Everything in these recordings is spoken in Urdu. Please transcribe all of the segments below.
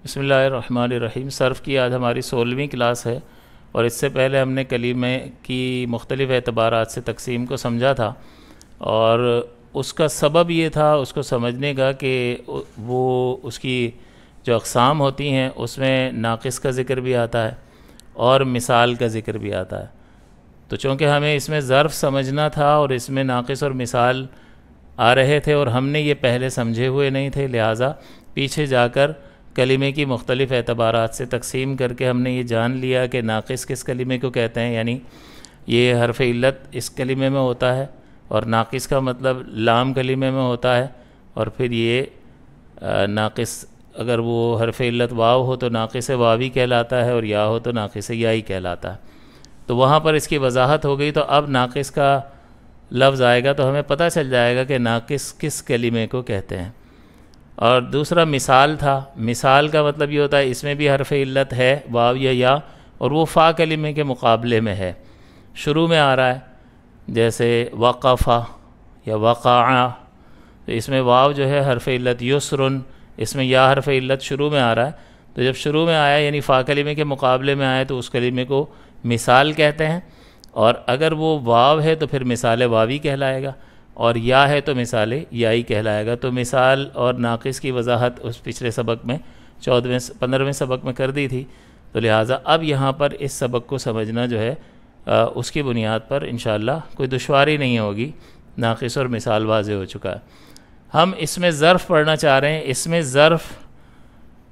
بسم اللہ الرحمن الرحیم۔ صرف کی آج ہماری 16ویں کلاس ہے، اور اس سے پہلے ہم نے کلمے کی مختلف اعتبارات سے تقسیم کو سمجھا تھا، اور اس کا سبب یہ تھا اس کو سمجھنے کا کہ وہ اس کی جو اقسام ہوتی ہیں اس میں ناقص کا ذکر بھی آتا ہے اور مثال کا ذکر بھی آتا ہے۔ تو چونکہ ہمیں اس میں ظرف سمجھنا تھا اور اس میں ناقص اور مثال آ رہے تھے اور ہم نے یہ پہلے سمجھے ہوئے نہیں تھے، لہٰذا پیچھے جا کر کلمے کی مختلف اعتبارات سے تقسیم کر کے ہم نے یہ جان لیا کہ ناقص کس کلمے کو کہتے ہیں، یعنی یہ حرف علت اس کلمے میں ہوتا ہے، اور ناقص کا مطلب لام کلمے میں ہوتا ہے، اور پھر یہ ناقص اگر وہ حرف علت واو ہو تو ناقص واوی کہلاتا ہے، اور یا ہو تو ناقص یائی کہلاتا ہے۔ تو وہاں پر اس کی وضاحت ہو گئی، تو اب ناقص کا لفظ آئے گا تو ہمیں پتہ چل جائے گا کہ ناقص کس کلمے کو کہتے ہیں۔ اور دوسرا مثال تھا۔ مثال کا مطلب یہ ہوتا ہے اس میں بھی حرف علت ہے، واو یا، اور وہ فا کلمے کے مقابلے میں ہے، شروع میں آ رہا ہے، جیسے وقفا یا وقع، تو اس میں واو جو ہے حرف علت، یسرن اس میں یا حرف علت شروع میں آ رہا ہے، تو جب شروع میں آیا یعنی فا کلمے کے مقابلے میں آئے تو اس کلمے کو مثال کہتے ہیں، اور اگر وہ واو ہے تو پھر مثال واوی کہلائے گا، اور یا ہے تو مثال یائی کہلائے گا۔ تو مثال اور ناقص کی وضاحت اس پچھلے سبق میں 15ویں سبق میں کر دی تھی، تو لہٰذا اب یہاں پر اس سبق کو سمجھنا جو ہے اس کی بنیاد پر انشاءاللہ کوئی دشواری نہیں ہوگی، ناقص اور مثال واضح ہو چکا ہے۔ ہم اس میں ظرف پڑھنا چاہ رہے ہیں۔ اس میں ظرف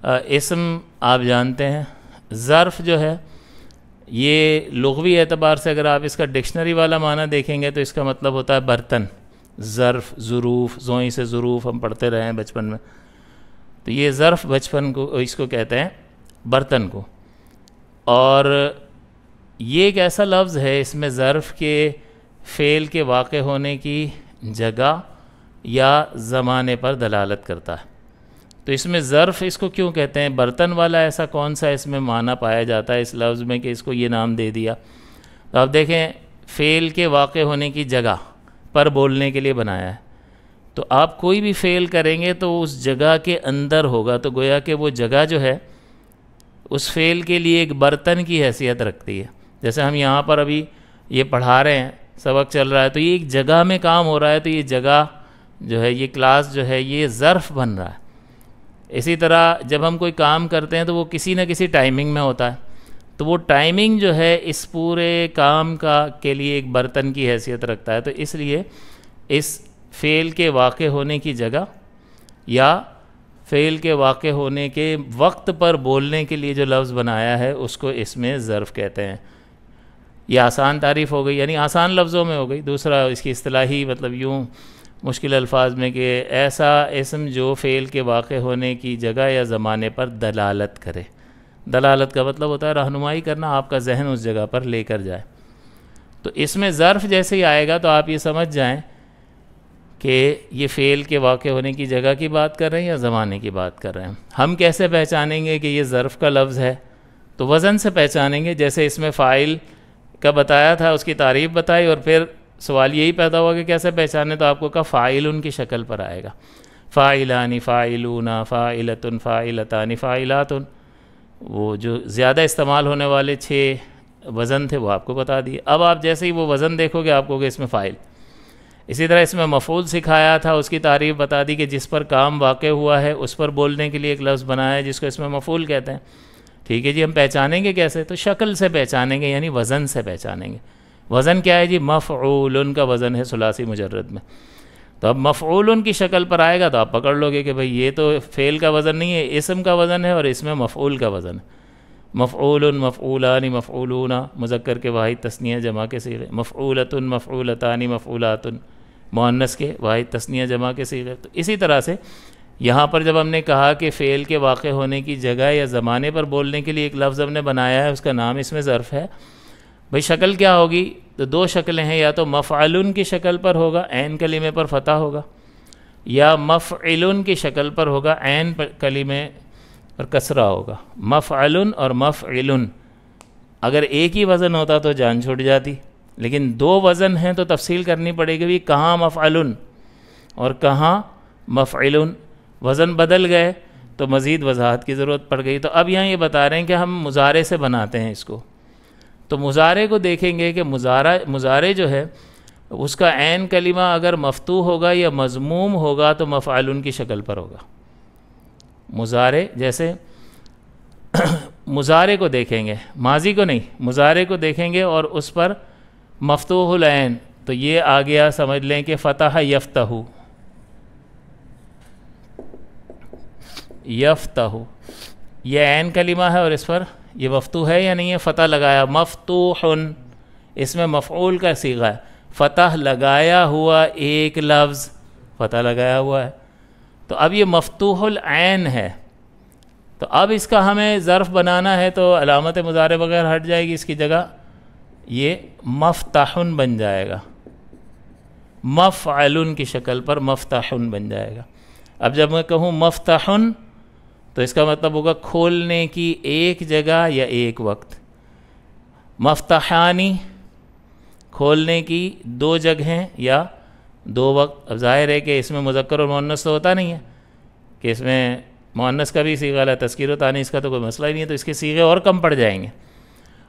اسم آپ جانتے ہیں، ظرف جو ہے یہ لغوی اعتبار سے اگر آپ اس کا ڈکشنری والا معنی دیکھیں گے تو اس کا مطلب ہوتا ہے برتن، ظرف، ظروف، زوئیں سے ظروف ہم پڑھتے رہے ہیں بچپن میں، تو یہ ظرف بچپن کو اس کو کہتے ہیں برتن کو۔ اور یہ ایک ایسا لفظ ہے، اس میں ظرف کے فعل کے واقع ہونے کی جگہ یا زمانے پر دلالت کرتا ہے۔ تو اس میں ظرف اس کو کیوں کہتے ہیں؟ برتن والا ایسا کون سا اس میں معنی پایا جاتا ہے اس لفظ میں کہ اس کو یہ نام دے دیا؟ تو آپ دیکھیں فعل کے واقع ہونے کی جگہ پر بولنے کے لیے بنایا ہے، تو آپ کوئی بھی فعل کریں گے تو اس جگہ کے اندر ہوگا، تو گویا کہ وہ جگہ جو ہے اس فعل کے لیے ایک برتن کی حیثیت رکھتی ہے۔ جیسے ہم یہاں پر ابھی یہ پڑھا رہے ہیں، سبق چل رہا ہے، تو یہ ایک جگہ میں کام ہو رہا ہے، تو یہ جگہ جو ہے، یہ کلاس جو ہے، یہ ظرف بن رہا ہے۔ اسی طرح جب ہم کوئی کام کرتے ہیں تو وہ کسی نہ کسی ٹائمنگ میں ہوتا ہے، تو وہ ٹائمنگ جو ہے اس پورے کام کے لیے ایک برتن کی حیثیت رکھتا ہے۔ تو اس لیے اس فعل کے واقع ہونے کی جگہ یا فعل کے واقع ہونے کے وقت پر بولنے کے لیے جو لفظ بنایا ہے اس کو اس میں ظرف کہتے ہیں۔ یہ آسان تعریف ہو گئی، یعنی آسان لفظوں میں ہو گئی۔ دوسرا اس کی اصطلاحی مطلب یوں مشکل الفاظ میں کہ ایسا اسم جو فعل کے واقع ہونے کی جگہ یا زمانے پر دلالت کرے۔ دلالت کا مطلب ہوتا ہے رہنمائی کرنا، آپ کا ذہن اس جگہ پر لے کر جائے۔ تو اس میں ظرف جیسے ہی آئے گا تو آپ یہ سمجھ جائیں کہ یہ فعل کے واقع ہونے کی جگہ کی بات کر رہے ہیں یا زمانے کی بات کر رہے ہیں۔ ہم کیسے پہچانیں گے کہ یہ ظرف کا لفظ ہے؟ تو وزن سے پہچانیں گے، جیسے اس میں فاعل کا بتایا تھا، اس کی تعریف بتائی، اور پھر سوال یہی پیدا ہوا کہ کیسے پہچانے، تو آپ کو کہا فاعلن کی شکل پر آئے گا، فاعلان، فاعلون، فاعلتن، فاعلتان، فاعلاتن، وہ جو زیادہ استعمال ہونے والے 6 وزن تھے وہ آپ کو بتا دیے۔ اب آپ جیسے ہی وہ وزن دیکھو گے آپ کو کہ اس میں فاعل۔ اسی طرح اس میں مفعول سکھایا تھا، اس کی تعریف بتا دی کہ جس پر کام واقع ہوا ہے اس پر بولنے کے لیے ایک لفظ بنایا ہے جس کو اس میں مفعول کہتے ہیں۔ ٹھیک ہے جی، ہم پہچانیں گے کیسے؟ تو شکل سے پہچانیں گے، یعنی وزن سے پہچانیں گے۔ وزن کیا ہے جی؟ مفعول کا وزن ہے ثلاثی مجرد میں، تو اب مفعول کی شکل پر آئے گا تو آپ پکڑ لو گے کہ بھئی یہ تو فعل کا وزن نہیں ہے، اسم کا وزن ہے، اور اس میں مفعول کا وزن ہے۔ مفعول، مفعولان، مفعولون، مذکر کے واحد تثنیہ جمع کے صیغے، مفعولۃ، مفعولتان، مفعولات، مؤنث کے واحد تثنیہ جمع کے صیغے۔ تو اسی طرح سے یہاں پر جب ہم نے کہا کہ فعل کے واقع ہونے کی جگہ یا زمانے پر بولنے کے لیے ایک لفظ ہم نے بنایا ہے، اس کا نام اس میں ظرف ہے، بھئی شکل کیا ہوگی؟ تو 2 شکلیں ہیں، یا تو مفعلن کی شکل پر ہوگا، عین کلمے پر فتح ہوگا، یا مفعلن کی شکل پر ہوگا، عین کلمے پر کسرہ ہوگا۔ مفعلن اور مفعلن، اگر ایک ہی وزن ہوتا تو جان چھوٹ جاتی، لیکن 2 وزن ہیں تو تفصیل کرنی پڑے گی بھی کہاں مفعلن اور کہاں مفعلن، وزن بدل گئے تو مزید وضاحت کی ضرورت پڑ گئی. تو اب یہاں یہ بتا رہے ہیں کہ ہم مضارع سے بناتے ہیں اس کو. تو مضارع کو دیکھیں گے کہ مضارع جو ہے اس کا عین کلمہ اگر مفتوح ہوگا یا مضموم ہوگا تو مفعول کی شکل پر ہوگا. مضارع جیسے مضارع کو دیکھیں گے، ماضی کو نہیں، مضارع کو دیکھیں گے اور اس پر مفتوح العین، تو یہ آ گیا سمجھ لیں کہ فتح یفتح، یفتح یہ عین کلمہ ہے اور اس پر یہ مفتوح ہے یا نہیں ہے، فتح لگایا، مفتوح اس میں مفعول کا صیغہ ہے، فتح لگایا ہوا ایک لفظ، فتح لگایا ہوا ہے. تو اب یہ مفتوح العین ہے، تو اب اس کا ہمیں ظرف بنانا ہے تو علامت مضارع وغیرہ ہٹ جائے گی، اس کی جگہ یہ مفتحن بن جائے گا، مفعلن کی شکل پر مفتحن بن جائے گا. اب جب میں کہوں مفتحن تو اس کا مطلب ہوگا کھولنے کی ایک جگہ یا ایک وقت. مفتحانی کھولنے کی دو جگہیں یا دو وقت. اب ظاہر ہے کہ اس میں مذکر اور مؤنث تو ہوتا نہیں ہے، کہ اس میں مؤنث کا بھی صیغہ ہے، تذکیر و تانیث کا تو کوئی مسئلہ ہی نہیں ہے، تو اس کے صیغے اور کم پڑ جائیں گے.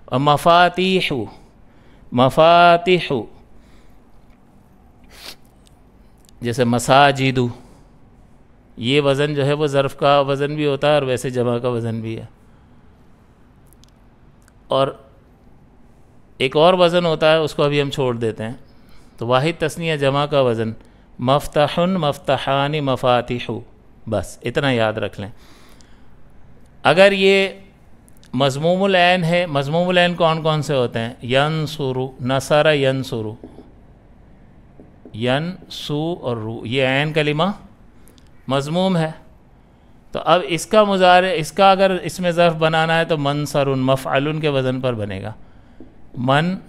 اور مفاتیح، مفاتیح جیسے مساجد، یہ وزن جو ہے وہ ظرف کا وزن بھی ہوتا ہے اور ویسے جمع کا وزن بھی ہے. اور ایک اور وزن ہوتا ہے، اس کو ابھی ہم چھوڑ دیتے ہیں. تو واحد تثنیہ جمع کا وزن مفتحن، مفتحانی، مفاتیح، بس اتنا یاد رکھ لیں. اگر یہ مضموم العین ہے، مضموم العین کون کون سے ہوتے ہیں؟ ینصر، نصر ینصر، ینسو اور رو، یہ عین کلمہ مضموم ہے. تو اب اس کا مضارع، اس کا اگر اس میں ظرف بنانا ہے تو منصرن، مفعلن کے وزن پر بنے گا. منصرن،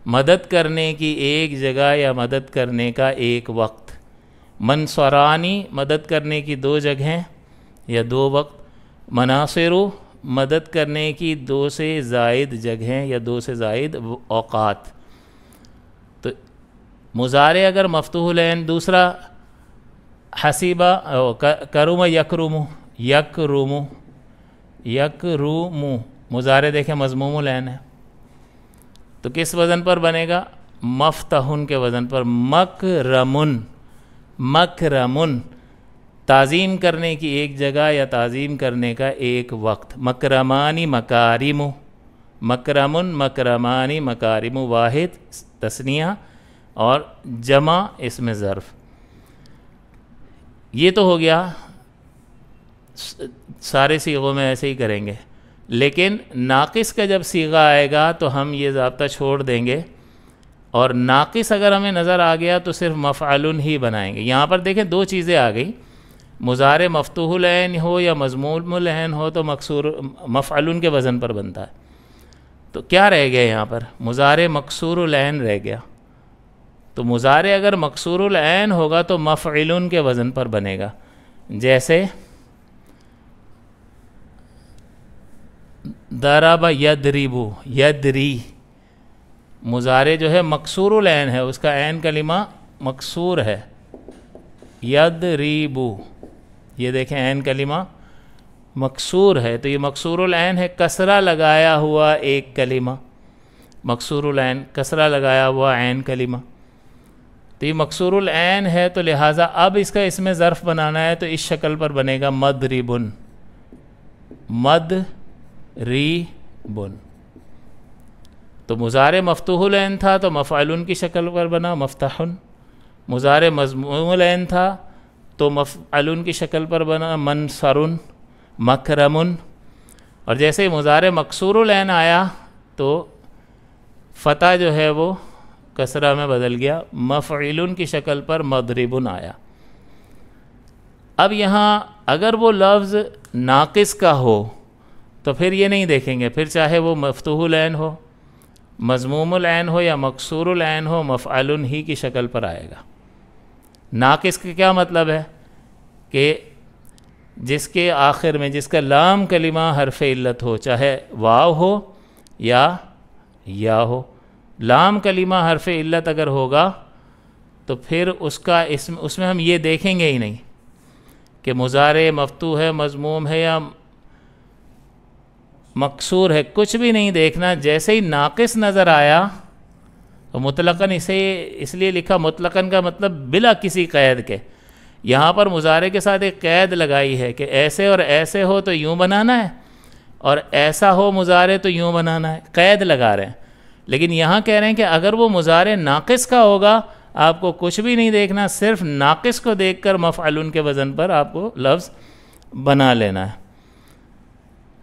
مدد کرنے کی ایک جگہ یا مدد کرنے کا ایک وقت. منصرانی، مدد کرنے کی دو جگہیں یا دو وقت. مناصر، مدد کرنے کی دو سے زائد جگہیں یا دو سے زائد اوقات. تو مضارع اگر مفتوح العین. دوسرا حسیبہ، کرم یکرم، یکرم، یکرم مضارع دیکھیں مضموم العین ہے، تو کس وزن پر بنے گا؟ مفتحن کے وزن پر. مکرمن، مکرمن تعظیم کرنے کی ایک جگہ یا تعظیم کرنے کا ایک وقت. مکرمانی، مکارم، مکرمن، مکرمانی، مکارم واحد تثنیہ اور جمع اس میں ظرف. یہ تو ہو گیا، سارے صیغوں میں ایسے ہی کریں گے. لیکن ناقص کا جب صیغہ آئے گا تو ہم یہ ضابطہ چھوڑ دیں گے، اور ناقص اگر ہمیں نظر آ گیا تو صرف مفعلن ہی بنائیں گے. یہاں پر دیکھیں دو چیزیں آ گئی، مضارع مفتوح العین ہو یا مضموم العین ہو تو مکسور مفعلن کے وزن پر بنتا ہے. تو کیا رہ گیا یہاں پر؟ مضارع مکسور العین رہ گیا. تو مضارع اگر مکسور العین ہوگا تو مفعلن کے وزن پر بنے گا. جیسے ضرب یضرب، یدری، مضارع جو ہے مکسور العین ہے، اس کا عین کلمہ مکسور ہے. یضرب، یہ دیکھیں عین کلمہ مکسور ہے، تو یہ مکسور العین ہے، کسرہ لگایا ہوا ایک کلمہ. مکسور العین، کسرہ لگایا ہوا عین کلمہ. تو یہ مکسور العین ہے، تو لہٰذا اب اس کا اس میں ظرف بنانا ہے تو اس شکل پر بنے گا مضربن، مضربن. تو مضارع مفتوح العین تھا تو مفعلن کی شکل پر بنا مفتحن. مضارع مضموم العین تھا تو مفعلن کی شکل پر بنا منصرن، مکرمن. اور جیسے ہی مضارع مکسور العین آیا تو فتح جو ہے وہ کسرہ میں بدل گیا، مفعلن کی شکل پر مضربن آیا. اب یہاں اگر وہ لفظ ناقص کا ہو تو پھر یہ نہیں دیکھیں گے، پھر چاہے وہ مفتوح العین ہو، مضموم العین ہو یا مکسور العین ہو، مفعلن ہی کی شکل پر آئے گا. ناقص کا کیا مطلب ہے؟ کہ جس کے آخر میں، جس کا لام کلمہ حرف علت ہو، چاہے واو ہو یا ہو. لام کلمہ حرف علت اگر ہوگا تو پھر اس کا اس میں ہم یہ دیکھیں گے ہی نہیں کہ مضارع مفتوح ہے، مضموم ہے یا مکسور ہے، کچھ بھی نہیں دیکھنا، جیسے ہی ناقص نظر آیا تو مطلقاً اسے اس لیے لکھا مطلقاً کا مطلب بلا کسی قید کے، یہاں پر مضارع کے ساتھ ایک قید لگائی ہے کہ ایسے اور ایسے ہو تو یوں بنانا ہے، اور ایسا ہو مضارع تو یوں بنانا ہے، قید لگا رہے ہیں۔ لیکن یہاں کہہ رہے ہیں کہ اگر وہ مضارع ناقص کا ہوگا آپ کو کچھ بھی نہیں دیکھنا، صرف ناقص کو دیکھ کر مفعلن کے وزن پر آپ کو لفظ بنا لینا ہے۔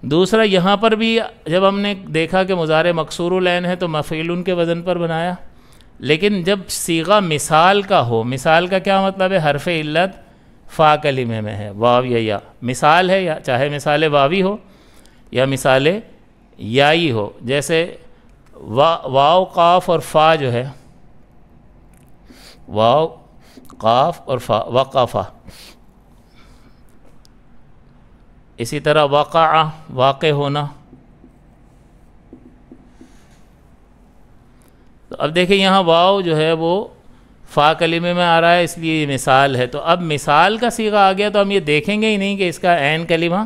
دوسرا یہاں پر بھی جب ہم نے دیکھا کہ مضارع مکسور العین ہے تو مفعول کے وزن پر بنایا، لیکن جب صیغہ مثال کا ہو، مثال کا کیا مطلب ہے؟ حرف علت فا کلمے میں ہے، واو یا مثال ہے، یا چاہے مثال واوی ہو یا مثال یائی ہو، جیسے واو قاف اور فا جو ہے، واو قاف اور فا، وقفا، اسی طرح وقع واقع ہونا۔ تو اب دیکھیں یہاں واو جو ہے وہ فا کلمے میں آ رہا ہے، اس لیے یہ مثال ہے، تو اب مثال کا صیغہ آ گیا تو ہم یہ دیکھیں گے ہی نہیں کہ اس کا عین کلمہ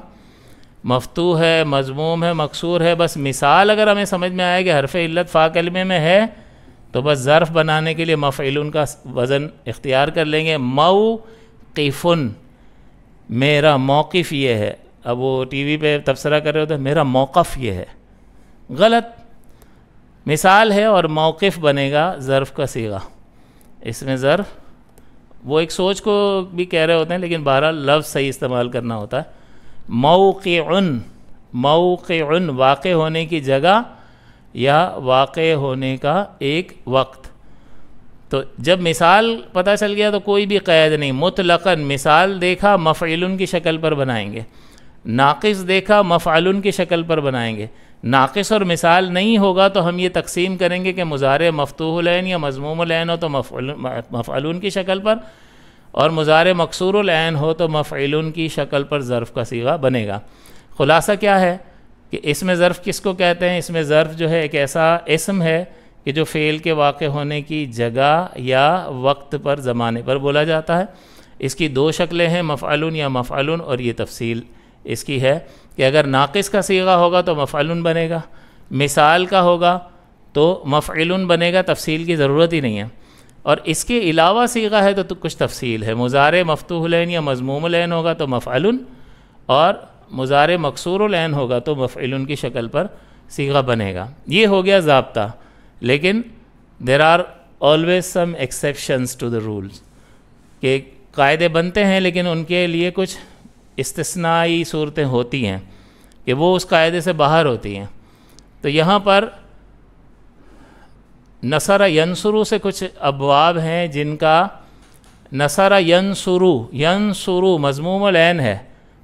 مفتوح ہے، مضموم ہے، مکسور ہے، بس مثال اگر ہمیں سمجھ میں آئے کہ حرف علت فا کلمے میں ہے تو بس ظرف بنانے کے لیے مفعول کا وزن اختیار کر لیں گے۔ موقفن، میرا موقف یہ ہے، اب وہ ٹی وی پہ تبصرہ کر رہے ہوتے ہیں میرا موقف یہ ہے، غلط، مثال ہے اور موقف بنے گا ظرف کا صیغہ، اس میں ظرف وہ ایک سوچ کو بھی کہہ رہے ہوتے ہیں لیکن بہرحال لفظ صحیح استعمال کرنا ہوتا ہے۔ موقعن، موقعن واقع ہونے کی جگہ یا واقع ہونے کا ایک وقت۔ تو جب مثال پتہ چل گیا تو کوئی بھی قید نہیں، مطلقاً مثال دیکھا مفعول کی شکل پر بنائیں گے، ناقص دیکھا مفعول کی شکل پر بنائیں گے، ناقص اور مثال نہیں ہوگا تو ہم یہ تقسیم کریں گے کہ مضارع مفتوح العین یا مضموم العین ہو تو مفعول کی شکل پر، اور مضارع مکسور العین ہو تو مفعول کی شکل پر ظرف کا صیغہ بنے گا۔ خلاصہ کیا ہے کہ اس میں ظرف کس کو کہتے ہیں؟ اس میں ظرف جو ہے ایک ایسا اسم ہے کہ جو فعل کے واقع ہونے کی جگہ یا وقت پر، زمانے پر بولا جاتا ہے۔ اس کی دو شکلیں ہیں، مفعول یا مفعول، اور یہ تفصیل اس کی ہے کہ اگر ناقص کا صیغہ ہوگا تو مفعول بنے گا، مثال کا ہوگا تو مفعول بنے گا، تفصیل کی ضرورت ہی نہیں ہے۔ اور اس کے علاوہ صیغہ ہے تو کچھ تفصیل ہے، مضارع مفتوح العین یا مضموم العین ہوگا تو مفعول، اور مضارع مکسور العین ہوگا تو مفعول کی شکل پر صیغہ بنے گا۔ یہ ہو گیا ضابطہ، لیکن there are always some exceptions to the rules، کہ قاعدے بنتے ہیں لیکن ان کے لیے کچھ استثنائی صورتیں ہوتی ہیں کہ وہ اس قاعدے سے باہر ہوتی ہیں۔ تو یہاں پر نصر ینصرو سے کچھ ابواب ہیں جن کا نصر ینصرو مضموم العین ہے،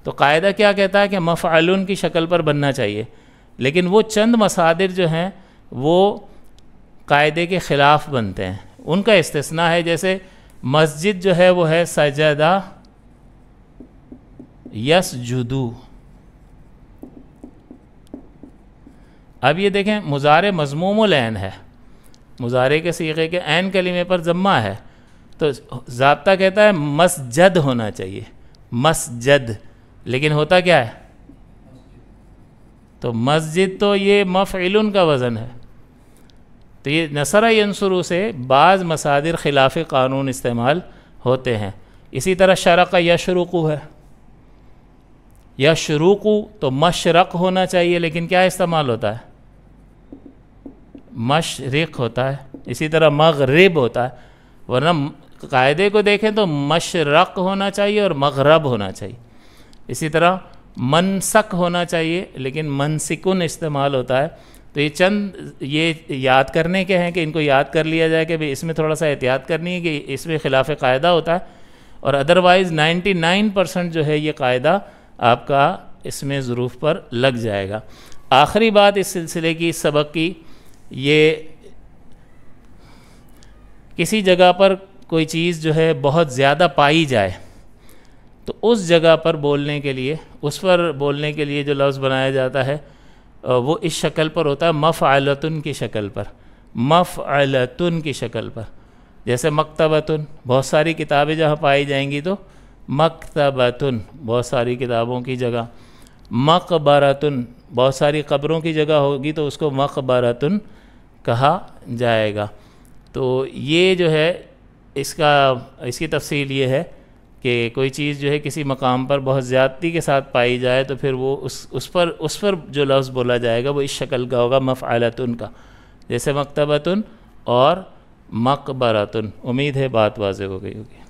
تو قاعدہ کیا کہتا ہے کہ مفعول کی شکل پر بننا چاہیے، لیکن وہ چند مصادر جو ہیں وہ قاعدے کے خلاف بنتے ہیں، ان کا استثناء ہے۔ جیسے مسجد جو ہے وہ ہے سجدہ یسجدو، اب یہ دیکھیں مضارع مضموم العین ہے، مضارع کے صیغے کے عین کلمے پر ضمہ ہے، تو ضابطہ کہتا ہے مسجد ہونا چاہیے، مسجد، لیکن ہوتا کیا ہے؟ تو مسجد تو یہ مفعول کا وزن ہے۔ تو یہ نصر ینصرو سے بعض مصادر خلاف قانون استعمال ہوتے ہیں۔ اسی طرح شرق یشرق ہے، یشرق تو مشرق ہونا چاہیے لیکن کیا استعمال ہوتا ہے؟ مشرق ہوتا ہے۔ اسی طرح مغرب ہوتا ہے، ورنہ قاعدے کو دیکھیں تو مشرق ہونا چاہیے اور مغرب ہونا چاہیے۔ اسی طرح منسک ہونا چاہیے لیکن منسکن استعمال ہوتا ہے۔ تو یہ چند یہ یاد کرنے کے ہیں کہ ان کو یاد کر لیا جائے کہ اس میں تھوڑا سا احتیاط کرنی ہے کہ اس میں خلاف قاعدہ ہوتا ہے، اور ادروائز 99% جو ہے یہ قاعدہ آپ کا اس میں ظروف پر لگ جائے گا۔ آخری بات اس سلسلے کی، سبق کی، یہ کسی جگہ پر کوئی چیز جو ہے بہت زیادہ پائی جائے تو اس جگہ پر بولنے کے لیے، اس پر بولنے کے لیے جو لفظ بنایا جاتا ہے وہ اس شکل پر ہوتا ہے، مفعلتن کی شکل پر، مفعلتن کی شکل پر۔ جیسے مکتبتن، بہت ساری کتابیں جہاں پائی جائیں گی تو مکتبتن بہت ساری کتابوں کی جگہ، مقبرتن بہت ساری قبروں کی جگہ ہوگی تو اس کو مقبرتن کہا جائے گا۔ تو یہ جو ہے اس کی تفصیل یہ ہے کہ کوئی چیز جو ہے کسی مقام پر بہت زیادتی کے ساتھ پائی جائے تو پھر وہ اس پر جو لفظ بولا جائے گا وہ اس شکل کا ہوگا، مفعلتن کا، جیسے مکتبتن اور مقبرتن۔ امید ہے بات واضح ہو گئی ہوگی۔